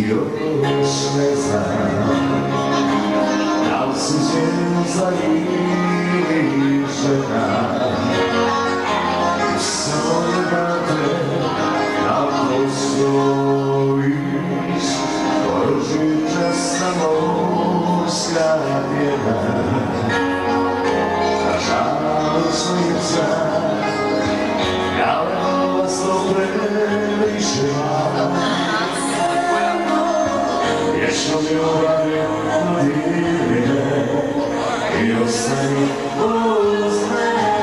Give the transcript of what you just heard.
još ne znam da li si zvijezda ili žena. Samo da te da postojiš, poruži časna morska pjena. A žalostnica galeba vas to prelišila. Vječno mi obavio dirine i ostani uz mene.